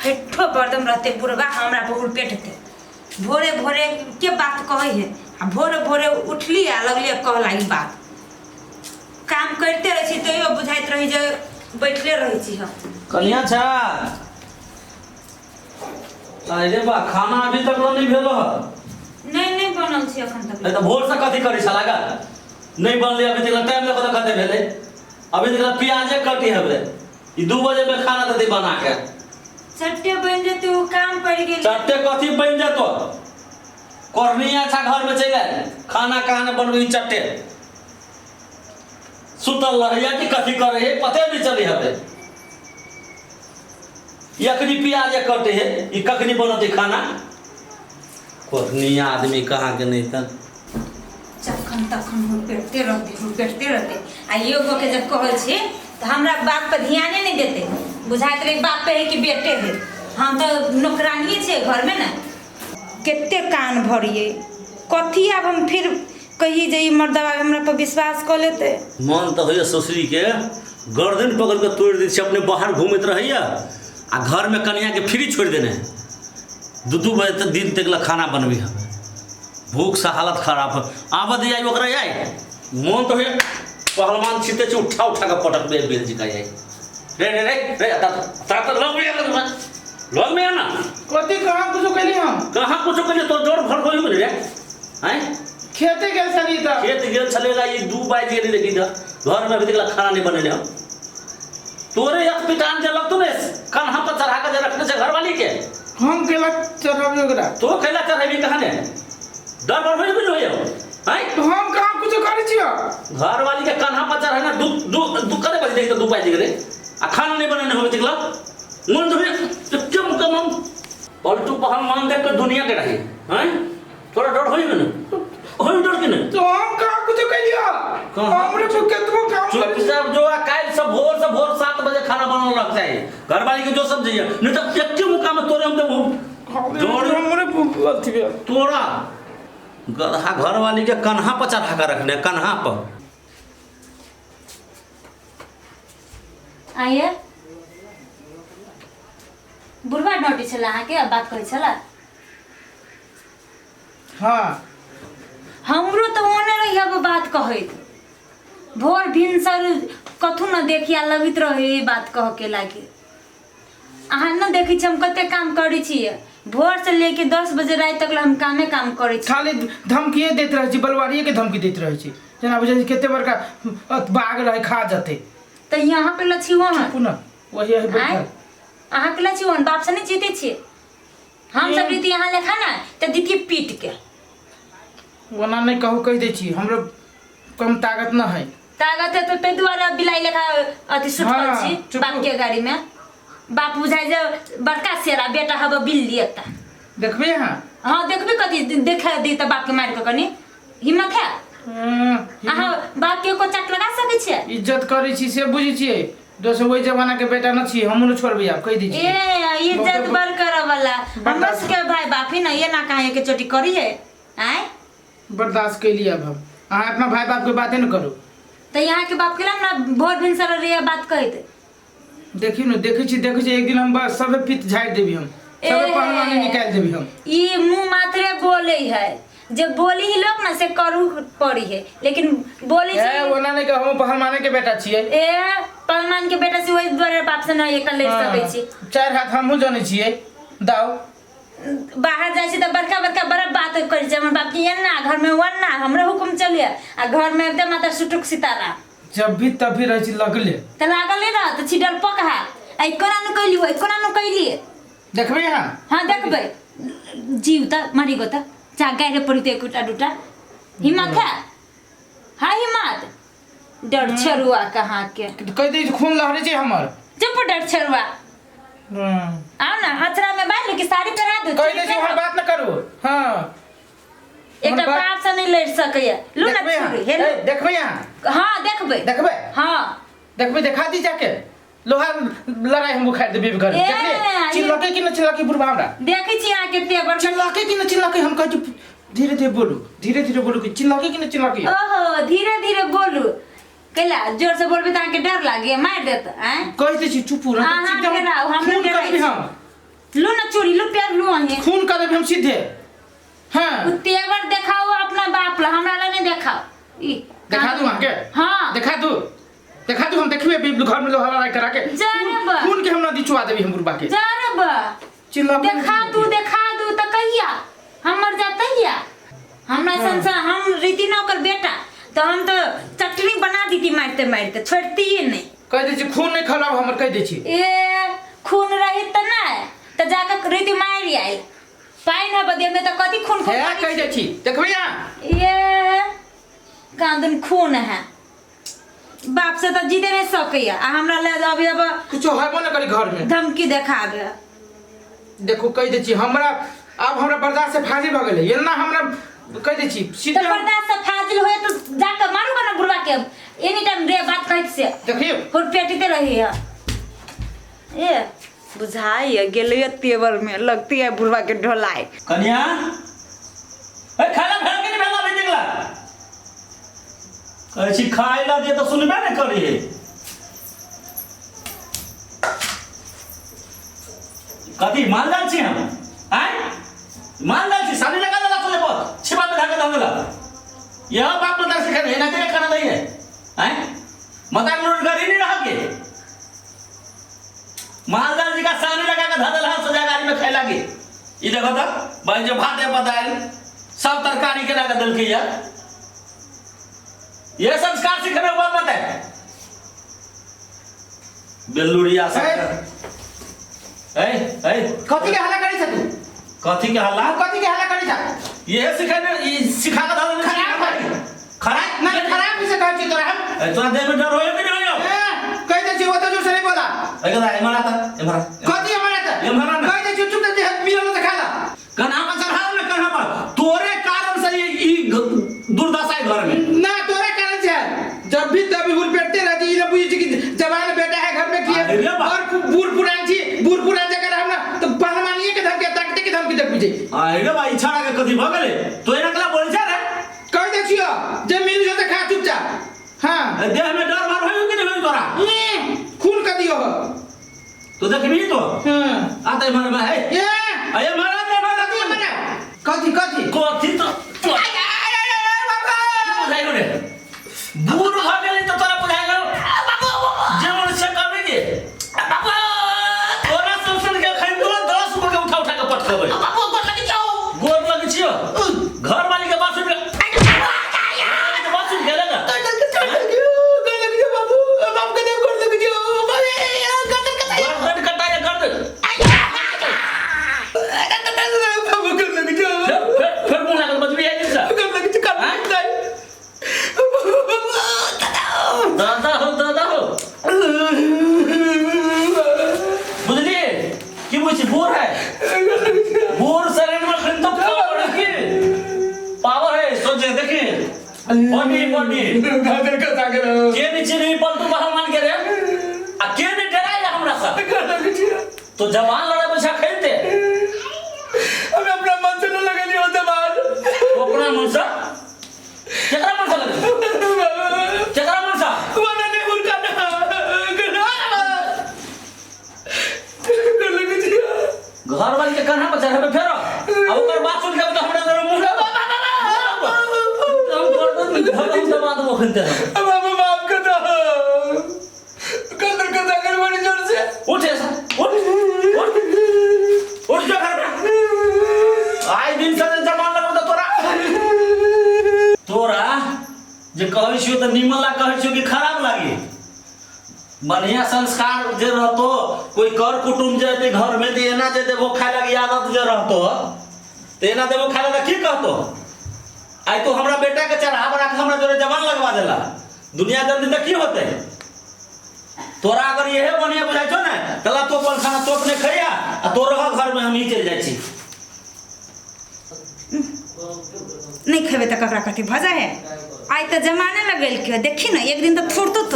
पेटो बर्दम रहते बुढ़वा हमरा बहुत पेटते भोरे भोरे के बात कहे है आ भोरे भोरे उठली आ लगले कहला ई बात काम करते रही तैयो बुझाइत रही जे बैठले रही छी हम कनिया छा अरे बा खाना अभी तक नहीं भेलो ह नहीं बनल छी अखन तक नहीं तो भोर से कथी करी छला गा नहीं बनले अभी तक टाइम लगे तो कते भेले अभी तक प्याजे कटी हबे ई 2 बजे में खाना दे बना के चट्टे बन जेते वो काम पड़ गेल चट्टे कथी बन जतो करनिया छा घर में चले खाना कहां बनबी चट्टे सुतल रहिया कि कथी करे है पते नहीं चली हबे यखनी प्याज कटे है ई कखनी बनते खाना कोहनिया आदमी कहां के नहीं तन जखन तखन हम पेटते रहते आ एगो के जब कहल छी तो हमरा बात पर ध्यान नहीं देते बुझाइत रहे बाप पे है कि बेटे है हम तो नौकरानी छे घर में ना केते कान भरिए कथी अब हम फिर कही जे ई मर्दवा हमरा पर विश्वास कर लेते मन तो होइए ससुरी के गर्दन पकड़ के तोड़ दी से अपने बाहर घूमत रहिए आ घर में कन्या के फ्री छोड़ देने 2 बजे तक दिन तक ला खाना बनबी हम भूख से हालत खराब आबद आई ओकरा आई मन तो होइए पहलवान छिते से उठा के पटक बेल जी का आई रे ता लोग में ना कथी कहां कुछ कइली हम कहां कुछ कइली तो जोर भर होई रे हैं खेते गेल छली त खेत गेल छलेला ई 2 बजे गेली देखी घर में अभी तक खाना नहीं बनेले हम तोरे एक पिटान जे लगतो ने कन्हा पर चढ़ा के रखने से घर वाली के हम केला चढ़ाबे ओकरा तो केला चढ़ाबी कहां ने डर भर होई होय हैं तो हम कहां कुछ करै छियो घर वाली के कन्हा पर चढ़ा ना दू करे बजे देखी तो 2 बजे गेले आ खाना नहीं बनेने होवे तिकला मन तो चम कम पलटू पहल मान देख के दुनिया के रही हैं थोड़ा डर होई न होई डर के न तो हम कहां कुछ कइलियो हमरे को केतबो काम कर चुपचाप जो काल सब भोर 7 बजे खाना बनाने लग जाए घर वाली के जो सब जाइए नहीं तो एक मुका में तोरे हम दे जोड़ हमरे अथी बे तोरा गधा घर वाली के कन्हा पर चढ़ा कर रखने कन्हा पर आइए बुढ़वा डटी छला अहाँ के बात करै छला हां हमरो तो ओने रहिया बात कहैत भोर भिनसर कथु न देखिया लगित रहे बात कह के लागे अहाँ न देखै छी हम कते काम करै छी भोर से लेके 10 बजे रात तक हम काम करै छी खाली धमकी देत रहै छी बलवारिये के धमकी देत रहै छी जना बुझै छी केते बड़का बाग रहे खा जते त यहां पे लछियो हां पुनः वही है बैठल अहाँ के लछियो बाप से नहीं जीते छी हम सब रीति यहां लेखा ना त दीदी पीट के वना नहीं कहू कह दे छी हमरो कम ताकत न है ताकत है तो ते द्वारा बिलाई लेखा अति सुट कर छी बाप के गाड़ी में बाप बुझाइ जे बड़का सेरा बेटा हब बिल्ली एकटा देखबे हां हां देखबे कथि देखा दी त बाप के मार के कनी हिम्मत है अहाँ बाप के को चट लगा सकै छियै इज्जत करै छी से बुझी छियै दोसर वही जमाना के बेटा न छी हम न छोड़बे आप कह दीजिए ए इज्जत बर करे वाला हमरा के भाई बाप ही ना ये ना काहे के चोटी करी है आय बर्दाश्त के लिए अब हम अहाँ अपना भाई बाप के बातें न करो तो यहाँ के बाप के ना भोर दिन सर रे बात कहते देखी न देखै छी एक दिन हम बस सब पित झाड़ देबी हम सब पहलवानी निकाल देबी हम ई मुंह मात्रे बोले है जब बोली ही लोग ना से करू पड़ी है लेकिन बोली ए ओना नहीं हम पहलवान के बेटा छियै ए पहलवान के बेटा से वही द्वारे बाप से ना ये कर ले सकै छी 4 हाथ हमहु जानै छियै दाओ बाहर जाए त बड़का बड़ा बात कर जे हमर बाप के ये ना घर में वन ना हमरा हुकुम चलिए आ घर में एकदम माता सुटुक सितारा जब भी तभी रह छी लगले त लागल नहीं रह त छिडर पकहा आई कोना न कइली देखबे हां हां देखबे जीव त मरी गो त जा गारे पड़ी ते कुटा डुटा हिम्मत है हां हिम्मत डर छरुआ कहां के कह दे खून लहरे छै हमर चुप डर छरुआ आओ ना हथरा में बांध के साड़ी पहना दो कह दे हर बात न करू हां एकटा बाप से नहीं लड़ सकैया लू ना हे देखबे यहां हां देखबे हां देखबे दिखा दी जाके लोहा लड़ाई हम बुखार देबे घर देखबे चिल्लाके कि न चिल्लाके बुढ़वा हमरा देखै छी आ के तेवर चिल्लाके कि न चिल्लाके हम कहै धीरे बोलू कि चिल्लाके कि न चिल्लाके ओहो धीरे बोलू कैला जोर से बोलबे त आके डर लागे मार देत हैं कह दे छी चुप रह हम लो ना चोरी लो प्यार लो आहे खून कर देब हम सीधे। हाँ तेवर दिखाओ अपना बाप ला हमरा ला नहीं दिखाओ ई दिखा दूं आके। हाँ दिखा दूं हम देखिए घर में लोहा लड़ाई करा के जा रे बा खून के हम ना दिचवा देबी हम बुरबा के। जा रे बा चिल्ला दिखा दू तो कहिया हम मर जातैया हमरा संसार हम रीति ना ओकर बेटा तो हम तो चटनी बना दीती मारते मारते छोड़ती ही नहीं। कह दे छी खून नहीं खराब हमर कह दे छी। ए खून रही त ना त जाके रीति मार आई पाइन है बदे में तो कथी खून खून है कह दे छी देखबे या ये कांदन खून है बाप से तो जीते नहीं सकैया आ हमरा ले अभी अब कुछ होबो न करी घर में धमकी देखाबे। देखो कह दे छी हमरा अब हमरा बर्दाश्त से फाजिल भ गेलै एना हमरा कह दे छी तो सीधे बर्दाश्त से फाजिल होए तो जाके मारूगा ना बुढ़वा के एनी टाइम रे बात कहत से देखियो और पेटीते रही है ए बुझाई है गेलिए तेवर में लगती है बुढ़वा के ढोलाई। कन्या ए खाना खा के नहीं भेला नहीं निकला कहै छी खाइ ला दे तो सुनबे नहीं करी है कथी मान जाल छी हम आय मान जाल छी सानी लगा दला चले पर छिपा में ढाके दला यह बाप मत सिखा है ना दे खाना दई है आय मता लूट गरी नहीं रह के मालदार जी का सानी लगा के धदल हाथ सजा गाड़ी में खाए लागे ई देखो तो भाई जो भात है बताए सब तरकारी के लगा दल के यार ये संस्कार सीखने हुआ मत है बेलुरिया ए कथी के हल्ला करी छ तू कथी के हल्ला कथी के हल्ला करी छ ये सिखा के धदल खराब ना खराब से कह छी तोरा हम तोरा देह में डर होयो कि नहीं होयो कह दे छी वो तो जो से नहीं बोला कदा एमरा कथी हमारा था कह दे छी चुप दे मिलो तो खाला कना पर चढ़ाओ ना कना पर तोरे कारण से ई दुर्दशा है घर में ना तोरे कारण से जब भी तभी हुल पेटते रहती है बुझी कि जवान बेटा है घर में किए और बूढ़ पुरान जगह हम ना तो पहलवानिए के धमकी ताकते के धमकी तक बुझे रे भाई छाड़ा के कथी भ गेले तो एना कला बोल जा रे कह दे छियो जे मिल जो तो खा चुपचाप हां देह में डर मार होयो कि नहीं होयो तोरा खून कर दियो तो देखबी तो हां आते मर में है ये अये मारा दे मारा दे मना कथी तो बाबा बुझाइलो रे बूढ़ भ गेली तो तोरा बुझाइलो जेमन से करबे के बाबा तोरा संसन के खाइ तो 10 रुपया उठा के पटकबे बाबा गोर लगे छियो घर वाली के बात सुन बात सुन गेला ना बॉडी गादर का ताके के नीचे नहीं पलटू बाहर मान के रे आ के ने डराया हमरा सा तो जवान लड़ा बचा खेलते हमें अपना मन से न लगा लियो जवान तो अपना मन सा केकरा मन सा लगे केकरा मन सा वाला ने उनका ना कर लगे जी घर वाली के कन्हा बचा है फेरो अब ओकर बात सुन के तो हमरा जरा मुंह हम दबा दो खनते हैं अब माफ कर दो कदर का ताकर बड़ी जोर से उठ ऐसा उठ जा घर में आई दिन से जमान लगा तोरा जे कहै छियो त निमन ला कहै छियो कि खराब लागी बढ़िया संस्कार जे रहतो कोई कर कुटुम जे ते घर में ते एना जे देबो खाय लागी आदत जे रहतो ते एना देबो खाय लागी की कहतो आई तो हमरा बेटा के चढ़ा बना के हमरा जोरे जवान लगवा देला दुनिया जल्दी तक की होते तोरा अगर यही बढ़िया बुझाई छो ना तला तो अपन खाना तो अपने खैया आ तो रह घर में हम ही चल जाई छी नहीं खेबे त ककरा कथी भजा है आई तो जमाने लगल के देखी ना एक दिन तो फुरतो